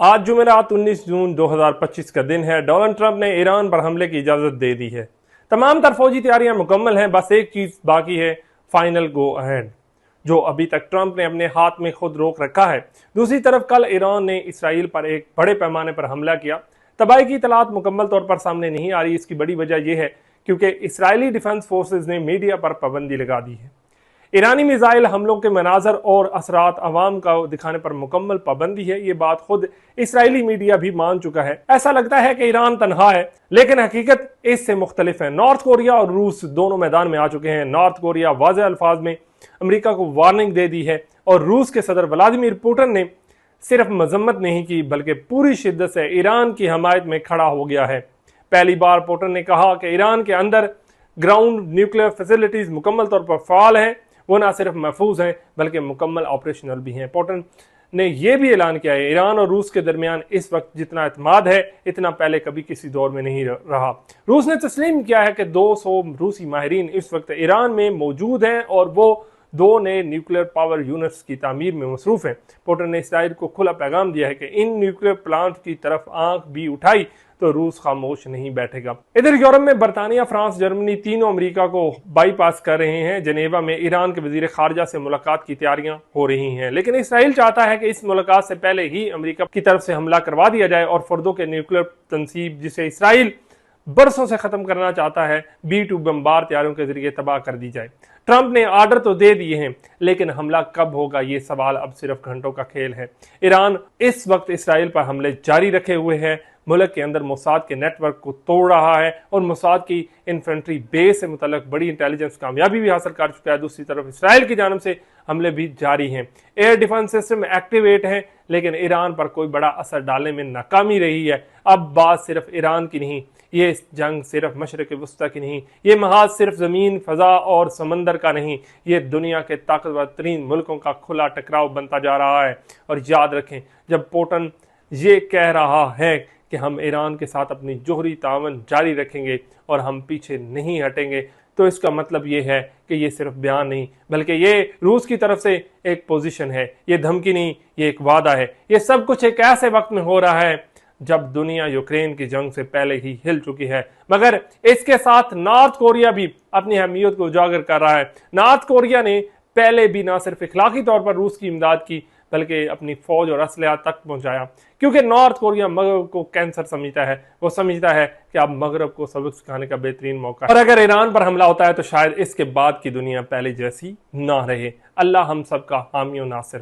आज जुमेरात 19 जून 2025 का दिन है। डोनाल्ड ट्रंप ने ईरान पर हमले की इजाजत दे दी है। तमाम तर फौजी तैयारियां मुकम्मल हैं, बस एक चीज बाकी है, फाइनल गो अहेड, जो अभी तक ट्रंप ने अपने हाथ में खुद रोक रखा है। दूसरी तरफ कल ईरान ने इसराइल पर एक बड़े पैमाने पर हमला किया। तबाही की इतलात मुकम्मल तौर पर सामने नहीं आ रही। इसकी बड़ी वजह यह है क्योंकि इसराइली डिफेंस फोर्सेज ने मीडिया पर पाबंदी लगा दी है। ईरानी मिसाइल हमलों के मनाजर और असरात अवाम का दिखाने पर मुकम्मल पाबंदी है। ये बात खुद इसराइली मीडिया भी मान चुका है। ऐसा लगता है कि ईरान तनहा है, लेकिन हकीकत इससे मुख्तलिफ है। नॉर्थ कोरिया और रूस दोनों मैदान में आ चुके हैं। नॉर्थ कोरिया वाज़ेह अल्फाज में अमेरिका को वार्निंग दे दी है और रूस के सदर व्लादिमीर पुतिन ने सिर्फ मजम्मत नहीं की बल्कि पूरी शिद्दत से ईरान की हमायत में खड़ा हो गया है। पहली बार पुतिन ने कहा कि ईरान के अंदर ग्राउंड न्यूक्लियर फैसिलिटीज मुकम्मल तौर पर फाल हैं, वो ना सिर्फ महफूज हैं बल्कि मुकम्मल ऑपरेशनल भी हैं। पुतिन ने यह भी ऐलान किया है ईरान और रूस के दरमियान इस वक्त जितना एतमाद है इतना पहले कभी किसी दौर में नहीं रहा। रूस ने तस्लीम किया है कि 200 रूसी माहिरीन इस वक्त ईरान में मौजूद हैं और वो 2 नए न्यूक्लियर पावर यूनिट्स की तामीर में मसरूफ हैं। पुतिन ने इसराइल को खुला पैगाम दिया है कि इन न्यूक्लियर प्लांट की तरफ आंख भी उठाई तो रूस खामोश नहीं बैठेगा। इधर यूरोप में बरतानिया, फ्रांस, जर्मनी तीनों अमेरिका को बाईपास कर रहे हैं। जनेवा में ईरान के वजीर खारजा से मुलाकात की तैयारियां हो रही हैं, लेकिन इसराइल चाहता है कि इस मुलाकात से पहले ही अमेरिका की तरफ से हमला करवा दिया जाए और फर्दों के न्यूक्लियर तनसीब जिसे इसराइल बरसों से खत्म करना चाहता है B-2 बमबार तैयारियों के जरिए तबाह कर दी जाए। ट्रंप ने आर्डर तो दे दिए हैं, लेकिन हमला कब होगा ये सवाल अब सिर्फ घंटों का खेल है। ईरान इस वक्त इसराइल पर हमले जारी रखे हुए है। मुल्क के अंदर मोसाद के नेटवर्क को तोड़ रहा है और मोसाद की इन्फेंट्री बेस से मुतल्लक बड़ी इंटेलिजेंस कामयाबी भी हासिल कर चुका है। दूसरी तरफ इसराइल की जानब से हमले भी जारी हैं। एयर डिफेंस सिस्टम एक्टिवेट है, लेकिन ईरान पर कोई बड़ा असर डालने में नाकामी रही है। अब बात सिर्फ ईरान की नहीं, ये जंग सिर्फ मशरिक़ वस्ता की नहीं, ये महाज सिर्फ ज़मीन, फ़ज़ा और समंदर का नहीं, ये दुनिया के ताकतवर तरीन मुल्कों का खुला टकराव बनता जा रहा है। और याद रखें, जब पुतिन ये कह रहा है कि हम ईरान के साथ अपनी जोहरी तावन जारी रखेंगे और हम पीछे नहीं हटेंगे, तो इसका मतलब ये है कि ये सिर्फ बयान नहीं बल्कि ये रूस की तरफ से एक पोजीशन है, ये धमकी नहीं, ये एक वादा है। ये सब कुछ एक ऐसे वक्त में हो रहा है जब दुनिया यूक्रेन की जंग से पहले ही हिल चुकी है, मगर इसके साथ नॉर्थ कोरिया भी अपनी अहमियत को उजागर कर रहा है। नॉर्थ कोरिया ने पहले भी ना सिर्फ इखलाकी तौर पर रूस की इमदाद की बल्कि अपनी फौज और असलहा तक पहुंचाया, क्योंकि नॉर्थ कोरिया मगरब को कैंसर समझता है। वो समझता है कि अब मगरब को सबक सिखाने का बेहतरीन मौका है। और अगर ईरान पर हमला होता है तो शायद इसके बाद की दुनिया पहले जैसी ना रहे। अल्लाह हम सबका हामी और नासिर।